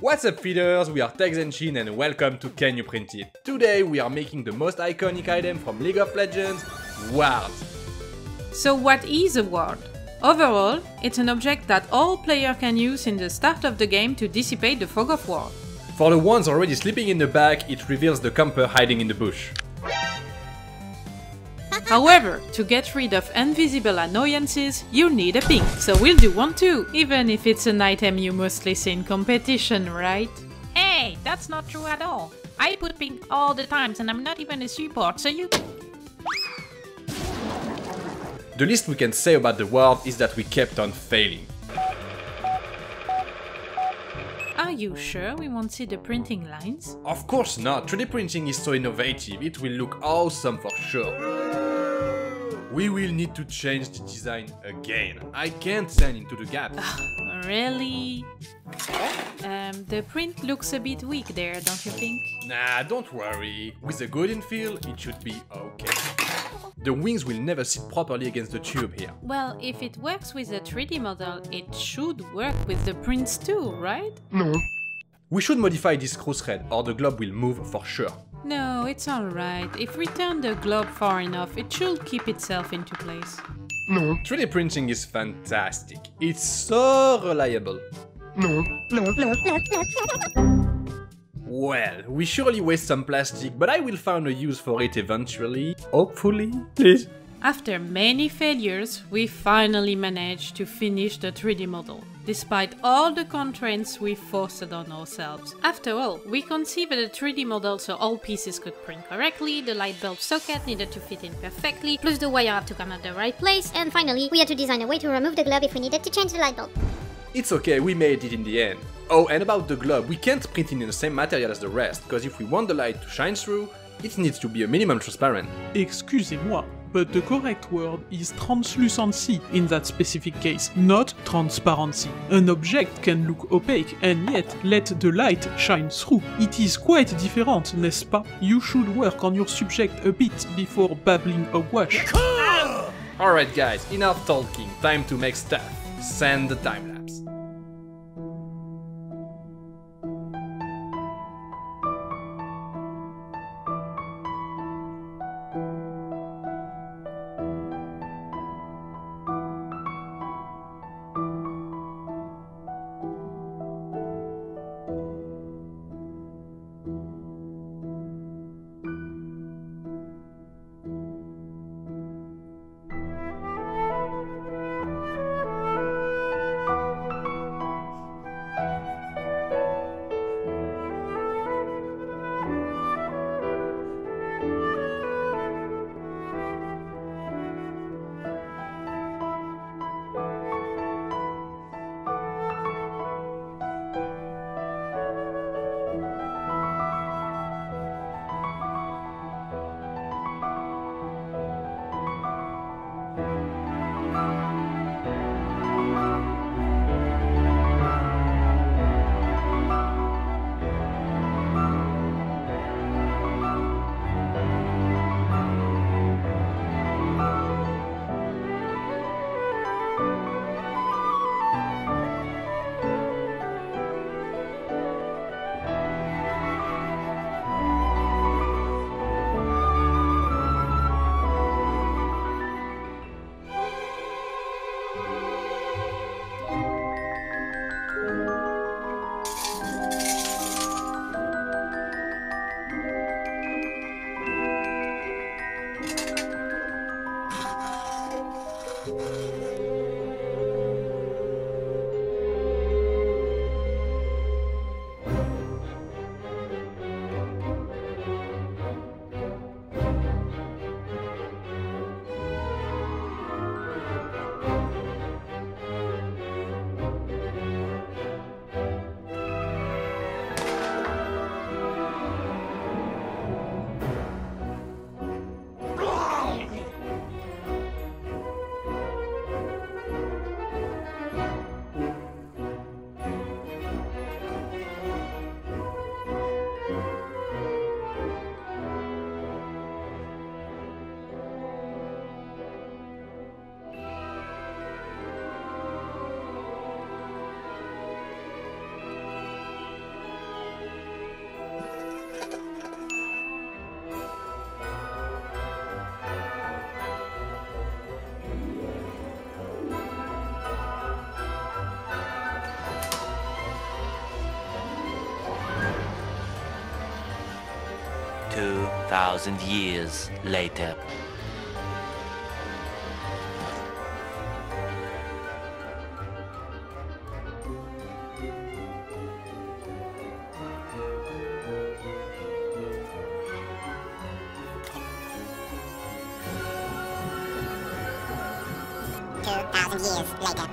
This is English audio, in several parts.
What's up feeders, we are TechZenshin and welcome to Can You Print It? Today we are making the most iconic item from League of Legends, Ward. So what is a ward? Overall, it's an object that all players can use in the start of the game to dissipate the fog of war. For the ones already sleeping in the back, it reveals the camper hiding in the bush. However, to get rid of invisible annoyances, you need a ping, so we'll do one too, even if it's an item you mostly see in competition, right? Hey, that's not true at all. I put ping all the times and I'm not even a support, so you... The least we can say about the Ward is that we kept on failing. Are you sure we won't see the printing lines? Of course not, 3D printing is so innovative, it will look awesome for sure. We will need to change the design again. I can't send into the gap. Really? The print looks a bit weak there, don't you think? Nah, don't worry. With a good infill, it should be okay. The wings will never sit properly against the tube here. Well, if it works with a 3D model, it should work with the prints too, right? No. We should modify this screw thread or the globe will move for sure. No, it's alright. If we turn the globe far enough, it should keep itself into place. No. 3D printing is fantastic. It's so reliable. No. Well, we surely waste some plastic, but I will find a use for it eventually. Hopefully. Please. After many failures, we finally managed to finish the 3D model, despite all the constraints we forced on ourselves. After all, we conceived a 3D model so all pieces could print correctly, the light bulb socket needed to fit in perfectly, plus the wire had to come at the right place, and finally, we had to design a way to remove the globe if we needed to change the light bulb. It's okay, we made it in the end. Oh, and about the globe, we can't print it in the same material as the rest, because if we want the light to shine through, it needs to be a minimum transparent. Excusez-moi, but the correct word is translucency in that specific case, not transparency. An object can look opaque and yet let the light shine through. It is quite different, n'est-ce pas? You should work on your subject a bit before babbling awash. Alright guys, enough talking, time to make stuff. Send the time-lapse. 2,000 years later. Years later.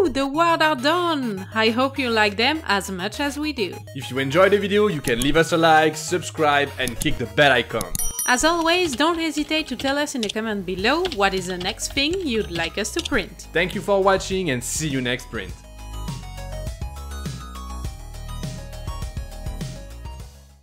Woohoo! The words are done! I hope you like them as much as we do. If you enjoyed the video, you can leave us a like, subscribe and click the bell icon. As always, don't hesitate to tell us in the comment below what is the next thing you'd like us to print. Thank you for watching and see you next print.